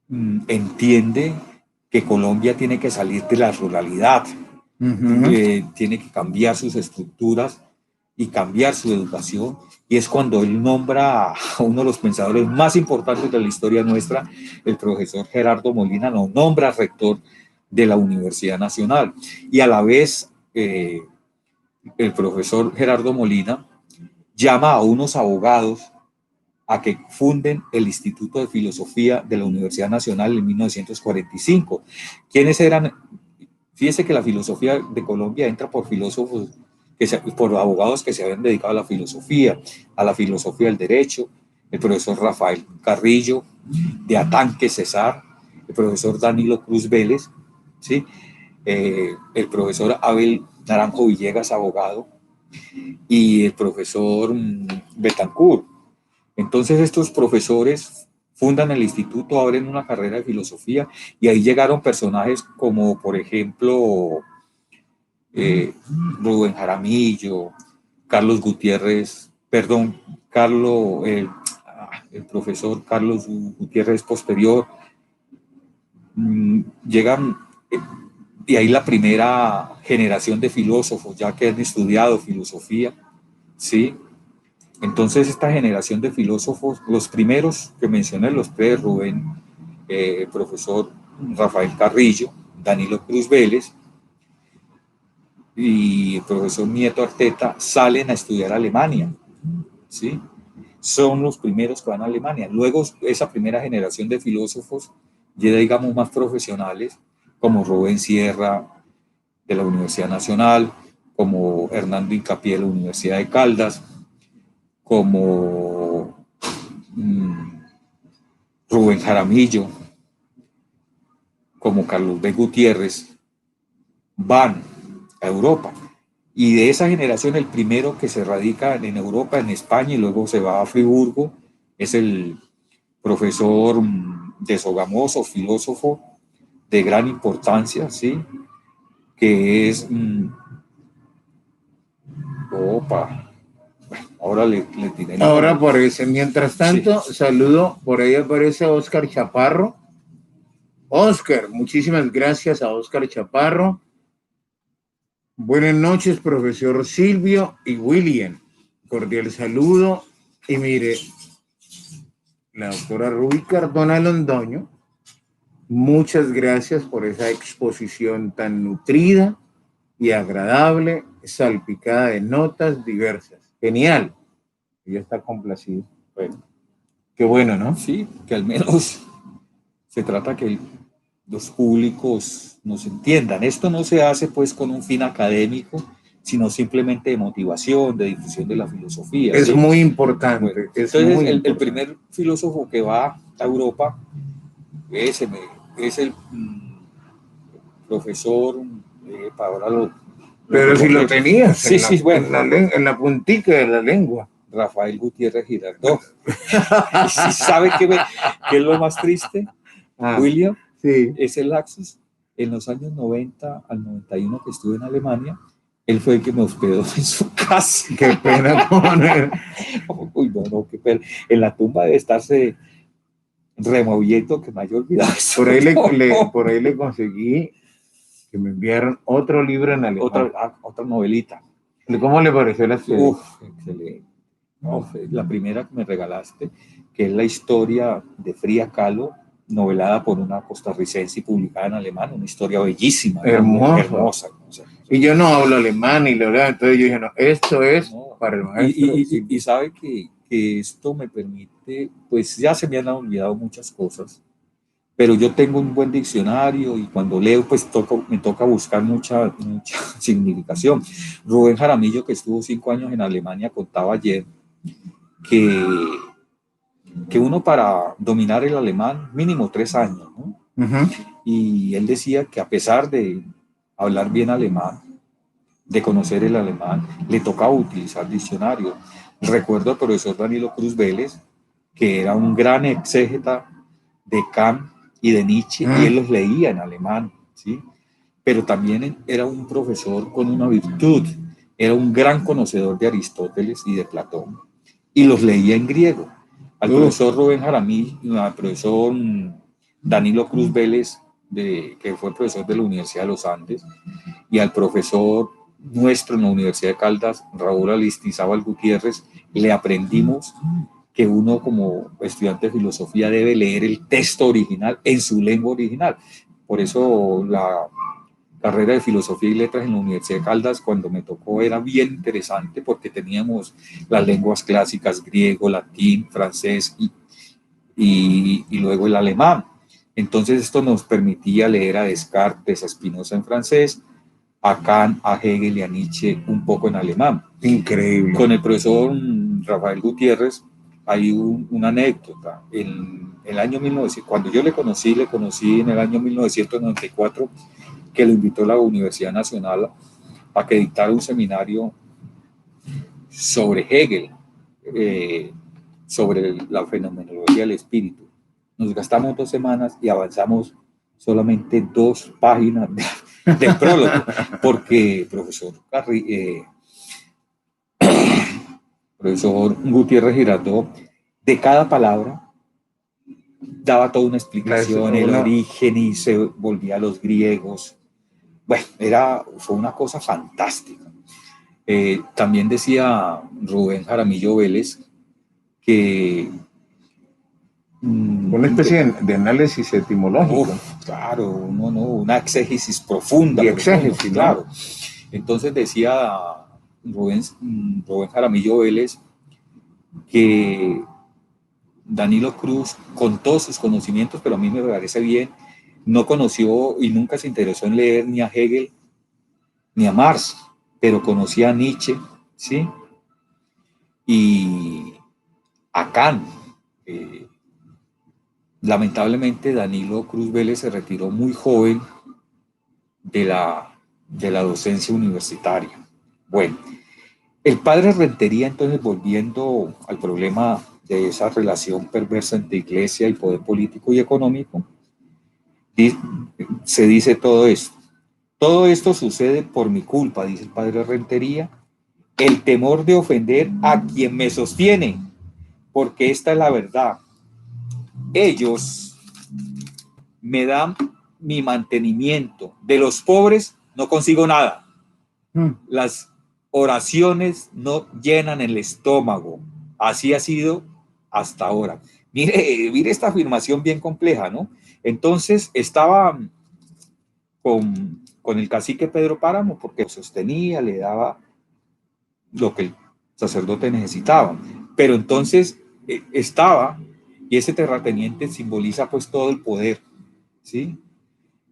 entiende que Colombia tiene que salir de la ruralidad, tiene que cambiar sus estructuras y cambiar su educación, y es cuando él nombra a uno de los pensadores más importantes de la historia nuestra, el profesor Gerardo Molina, lo nombra rector de la Universidad Nacional, y a la vez el profesor Gerardo Molina llama a unos abogados a que funden el Instituto de Filosofía de la Universidad Nacional en 1945. ¿Quiénes eran? Fíjese que la filosofía de Colombia entra por filósofos, por abogados que se habían dedicado a la filosofía del derecho, el profesor Rafael Carrillo, de Atanque Cesar, el profesor Danilo Cruz Vélez, ¿sí? El profesor Abel Naranjo Villegas, abogado, y el profesor Betancourt. Entonces estos profesores fundan el instituto, abren una carrera de filosofía, y ahí llegaron personajes como, por ejemplo, Rubén Jaramillo, Carlos Gutiérrez, perdón, el profesor Carlos Gutiérrez Posterior, llegan, y ahí la primera generación de filósofos, ya que han estudiado filosofía, ¿sí? Entonces esta generación de filósofos, los primeros que mencioné, los tres, Rubén, profesor Rafael Carrillo, Danilo Cruz Vélez y el profesor Nieto Arteta, salen a estudiar a Alemania, ¿sí? Son los primeros que van a Alemania. Luego esa primera generación de filósofos, ya digamos más profesionales, como Rubén Sierra de la Universidad Nacional, como Hernando Incapié de la Universidad de Caldas, como Rubén Jaramillo, como Carlos B. Gutiérrez, van a Europa. Y de esa generación, el primero que se radica en Europa, en España, y luego se va a Friburgo, es el profesor de Sogamoso, filósofo de gran importancia, ¿sí? Que es... ahora le diré. Ahora aparece, mientras tanto, sí. Saludo, por ahí aparece Óscar Chaparro. Óscar, muchísimas gracias a Óscar Chaparro. Buenas noches, profesor Silvio y William. Cordial saludo. Y mire, la doctora Rubí Cardona Londoño, muchas gracias por esa exposición tan nutrida y agradable, salpicada de notas diversas. Genial. Ya está complacido. Bueno, qué bueno, ¿no? Sí, que al menos se trata que los públicos nos entiendan. Esto no se hace pues con un fin académico, sino simplemente de motivación, de difusión de la filosofía. Es, ¿sí?, muy importante. Bueno, es entonces, muy importante. El primer filósofo que va a Europa es el profesor, ahora lo... Pero si lo tenías sí, sí, bueno, en la puntica de la lengua. Rafael Gutiérrez Girardot. ¿Sí sabe qué es lo más triste, William? Sí. Es el lapsus. En los años 90 al 91 que estuve en Alemania, él fue el que me hospedó en su casa. Qué pena con él. Uy, no, qué pena. En la tumba debe estarse removiendo, que me haya olvidado eso. Por ahí le conseguí que me enviaron otro libro en alemán. Otra novelita. ¿Cómo le pareció la serie? Uf, excelente. No, la primera que me regalaste, que es la historia de Frida Kahlo, novelada por una costarricense y publicada en alemán, una historia bellísima, hermosa. Y yo no hablo alemán y lo leo, entonces yo dije, no, esto es para el maestro. Y sabe que esto me permite, pues ya se me han olvidado muchas cosas, pero yo tengo un buen diccionario y cuando leo, pues me toca buscar mucha significación. Rubén Jaramillo, que estuvo 5 años en Alemania, contaba ayer que uno para dominar el alemán, mínimo 3 años, ¿no? Uh-huh. Y él decía que a pesar de hablar bien alemán, de conocer el alemán, le tocaba utilizar diccionario. Recuerdo al profesor Danilo Cruz Vélez, que era un gran exégeta de Kant y de Nietzsche, y él los leía en alemán, ¿sí? Pero también era un profesor con una virtud, era un gran conocedor de Aristóteles y de Platón, y los leía en griego. Al profesor Rubén Jaramillo, al profesor Danilo Cruz Vélez, que fue profesor de la Universidad de los Andes, y al profesor nuestro en la Universidad de Caldas, Raúl Aristizábal Gutiérrez, le aprendimos que uno como estudiante de filosofía debe leer el texto original en su lengua original. Por eso la carrera de filosofía y letras en la Universidad de Caldas, cuando me tocó, era bien interesante porque teníamos las lenguas clásicas, griego, latín, francés y luego el alemán. Entonces esto nos permitía leer a Descartes, a Spinoza en francés, a Kant, a Hegel y a Nietzsche un poco en alemán. Increíble. Con el profesor Rafael Gutiérrez hay una anécdota. En el año 1900, cuando yo le conocí en el año 1994, que lo invitó a la Universidad Nacional a que dictara un seminario sobre Hegel, sobre la fenomenología del espíritu. Nos gastamos 2 semanas y avanzamos solamente 2 páginas del prólogo, porque profesor Gutiérrez Girardot, de cada palabra daba toda una explicación, el origen, y se volvía a los griegos. Bueno, fue una cosa fantástica. También decía Rubén Jaramillo Vélez que una especie de análisis etimológico. Claro, una exégesis profunda. Y exégesis, claro. Entonces decía Rubén Jaramillo Vélez que Danilo Cruz, con todos sus conocimientos, pero a mí me parece bien, no conoció y nunca se interesó en leer ni a Hegel ni a Marx, pero conocía a Nietzsche, ¿sí? Y a Kant. Lamentablemente, Danilo Cruz Vélez se retiró muy joven de la docencia universitaria. Bueno, el padre Rentería, entonces, volviendo al problema de esa relación perversa entre iglesia y poder político y económico, se dice todo esto. Todo esto sucede por mi culpa, dice el padre Rentería, el temor de ofender a quien me sostiene, porque esta es la verdad. Ellos me dan mi mantenimiento. De los pobres no consigo nada. Las oraciones no llenan el estómago. Así ha sido hasta ahora. Mire esta afirmación bien compleja, ¿no? Entonces estaba con el cacique Pedro Páramo porque sostenía, le daba lo que el sacerdote necesitaba. Pero entonces estaba, y ese terrateniente simboliza pues todo el poder, ¿sí?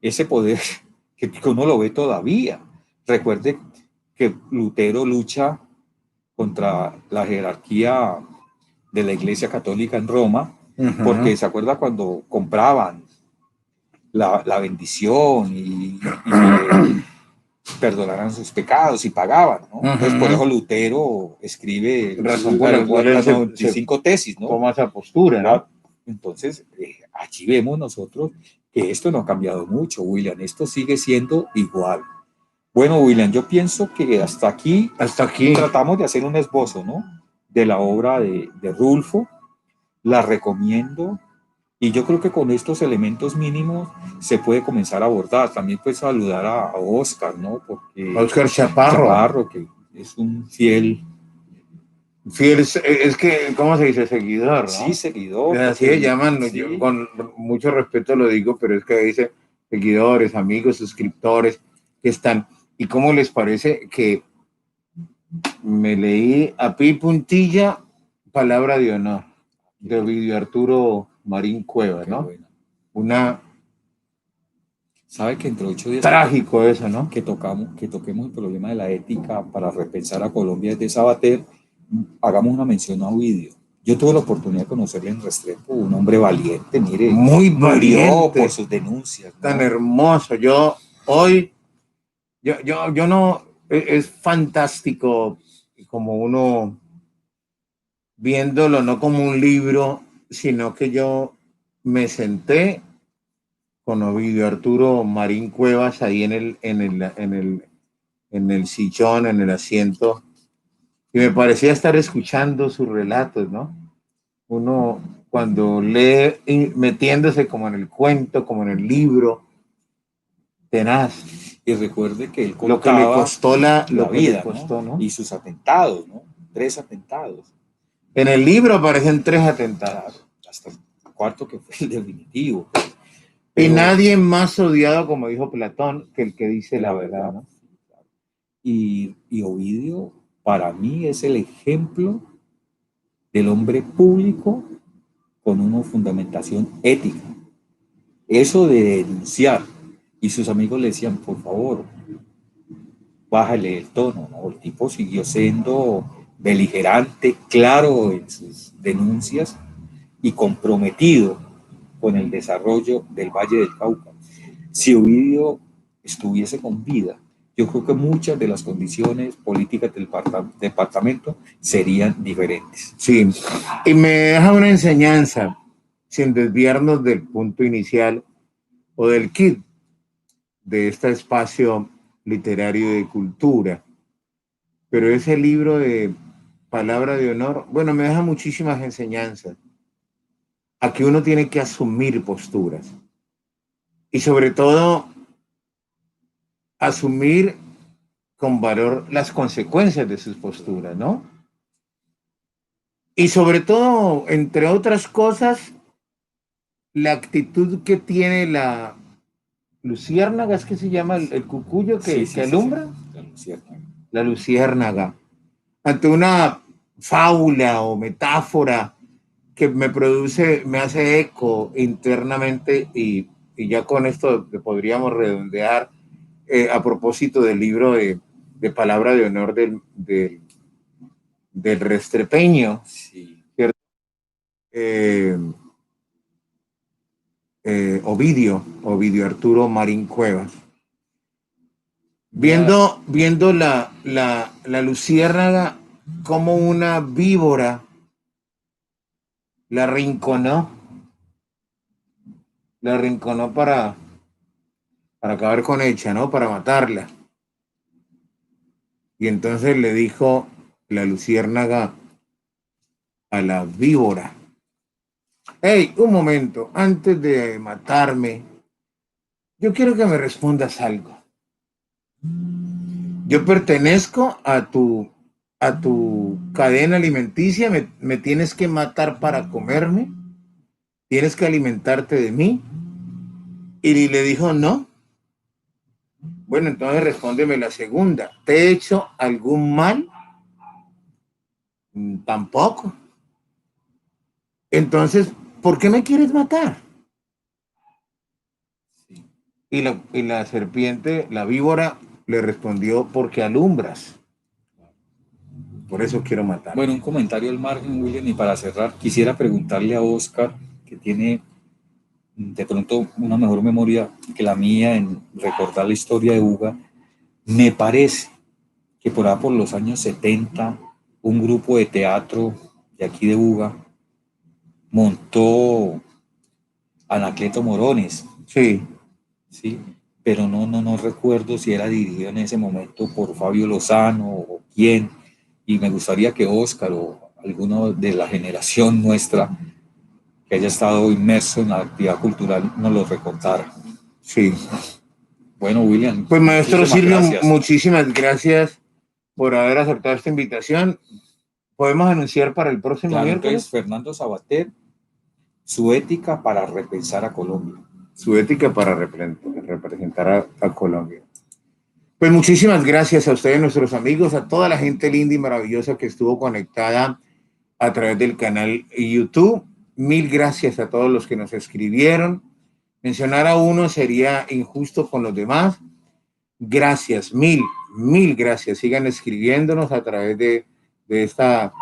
Ese poder que uno lo ve todavía. Recuerde que Lutero lucha contra la jerarquía de la Iglesia Católica en Roma, porque se acuerda cuando compraban la bendición y perdonaran sus pecados y pagaban, ¿no? Entonces por eso Lutero escribe razón por la cual las 95 tesis, ¿no? Toma esa postura, ¿no? Entonces, allí vemos nosotros que esto no ha cambiado mucho, William, esto sigue siendo igual. Bueno, William, yo pienso que hasta aquí tratamos de hacer un esbozo, ¿no? De la obra de Rulfo, la recomiendo, y yo creo que con estos elementos mínimos se puede comenzar a abordar. También pues saludar a Oscar, ¿no? Porque Oscar Chaparro, que es un fiel, es que, ¿cómo se dice? Seguidor, ¿no? Sí, seguidor. Así le llaman, sí. Yo con mucho respeto lo digo, pero es que dice seguidores, amigos, suscriptores que están. ¿Y cómo les parece que me leí a Pi Puntilla, Palabra de Honor, de Ovidio Arturo Marín Cueva, ¿no? Una... ¿Sabe que entre 8 días... Trágico eso, ¿no? Que toquemos el problema de la ética para repensar a Colombia desde Sabater, hagamos una mención a Ovidio. Yo tuve la oportunidad de conocerle en Restrepo, un hombre valiente, mire. Muy valiente. Por sus denuncias, ¿no? Tan hermoso. Yo no, es fantástico como uno viéndolo no como un libro, sino que yo me senté con Ovidio Arturo Marín Cuevas ahí en el sillón, en el asiento, y me parecía estar escuchando sus relatos, ¿no? Uno cuando lee metiéndose como en el cuento, como en el libro, tenaz. Y recuerde que él Lo que le contaba costó la lo que le vida, costó, ¿no? ¿no? Y sus atentados, ¿no? 3 atentados. En el libro aparecen 3 Claro, atentados. hasta el cuarto que fue el definitivo. Y Pero nadie más odiado, como dijo Platón, que el que dice la la verdad, verdad. ¿no? Y Ovidio, para mí, es el ejemplo del hombre público con una fundamentación ética. Eso de denunciar. Y sus amigos le decían, por favor, bájale el tono, ¿no? El tipo siguió siendo beligerante, claro en sus denuncias y comprometido con el desarrollo del Valle del Cauca. Si Ovidio estuviese con vida, yo creo que muchas de las condiciones políticas del departamento serían diferentes. Sí, y me deja una enseñanza, sin desviarnos del punto inicial o del kit de este espacio literario de cultura. Pero ese libro de Palabra de Honor, bueno, me deja muchísimas enseñanzas. Aquí uno tiene que asumir posturas y sobre todo asumir con valor las consecuencias de sus posturas, ¿no? Y sobre todo, entre otras cosas, la actitud que tiene la luciérnaga, es que se llama el cucuyo Sí, que sí, sí, sí, alumbra, cierto. la luciérnaga, ante una fábula o metáfora que me produce, me hace eco internamente y ya con esto podríamos redondear a propósito del libro de Palabra de Honor del Restrepeño, Sí. ¿cierto? Ovidio Arturo Marín Cuevas. Mira, Viendo la luciérnaga como una víbora la rinconó, la rinconó para acabar con ella, ¿no? Para matarla. Y entonces le dijo la luciérnaga a la víbora, hey, un momento, antes de matarme, yo quiero que me respondas algo. Yo pertenezco a tu cadena alimenticia, me tienes que matar para comerme, tienes que alimentarte de mí. Y le dijo, no. Bueno, entonces respóndeme la segunda. ¿Te he hecho algún mal? Tampoco. Entonces, ¿por qué me quieres matar? sí. Y la serpiente, la víbora, le respondió, porque alumbras. Por eso quiero matar. Bueno, un comentario al margen, William, y para cerrar, quisiera preguntarle a Oscar, que tiene de pronto una mejor memoria que la mía en recordar la historia de Uga. Me parece que por los años 70, un grupo de teatro de aquí de Buga montó Anacleto Morones, Sí. ¿sí? Pero no recuerdo si era dirigido en ese momento por Fabio Lozano o quién, y me gustaría que Oscar o alguno de la generación nuestra que haya estado inmerso en la actividad cultural nos lo recordara. Sí. Bueno, William, Pues maestro muchísimas Silvio, gracias. muchísimas gracias por haber aceptado esta invitación. ¿Podemos anunciar para el próximo Claro, entonces miércoles? Fernando Sabater, su ética para repensar a Colombia. Su ética para representar a Colombia. Pues muchísimas gracias a ustedes, nuestros amigos, a toda la gente linda y maravillosa que estuvo conectada a través del canal YouTube. Mil gracias a todos los que nos escribieron. Mencionar a uno sería injusto con los demás. Gracias, mil gracias. Sigan escribiéndonos a través de esta.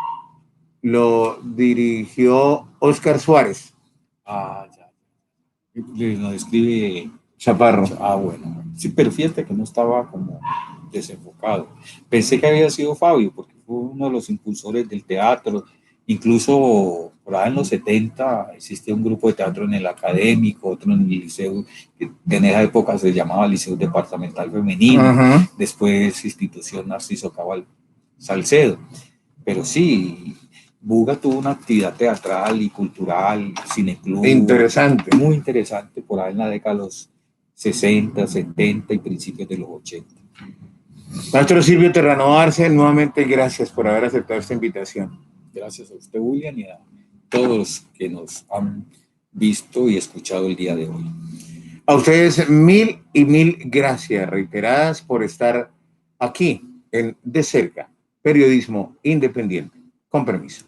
Lo dirigió Oscar Suárez. Ah, ya. Nos escribe Chaparro. bueno. Sí, pero fíjate que no estaba como desenfocado. Pensé que había sido Fabio, porque fue uno de los impulsores del teatro Incluso por ahí en los 70 existía un grupo de teatro en el Académico, otro en el Liceo, que en esa época se llamaba Liceo Departamental Femenino, Ajá. después Institución Narciso Cabal Salcedo. Pero sí, Buga tuvo una actividad teatral y cultural, cineclub, Interesante. muy interesante por ahí en la década de los 60, 70 y principios de los 80. Maestro Silvio Terrano Arce, nuevamente gracias por haber aceptado esta invitación. Gracias a usted, William, y a todos los que nos han visto y escuchado el día de hoy. A ustedes mil y mil gracias reiteradas por estar aquí en De Cerca, Periodismo Independiente. Con permiso.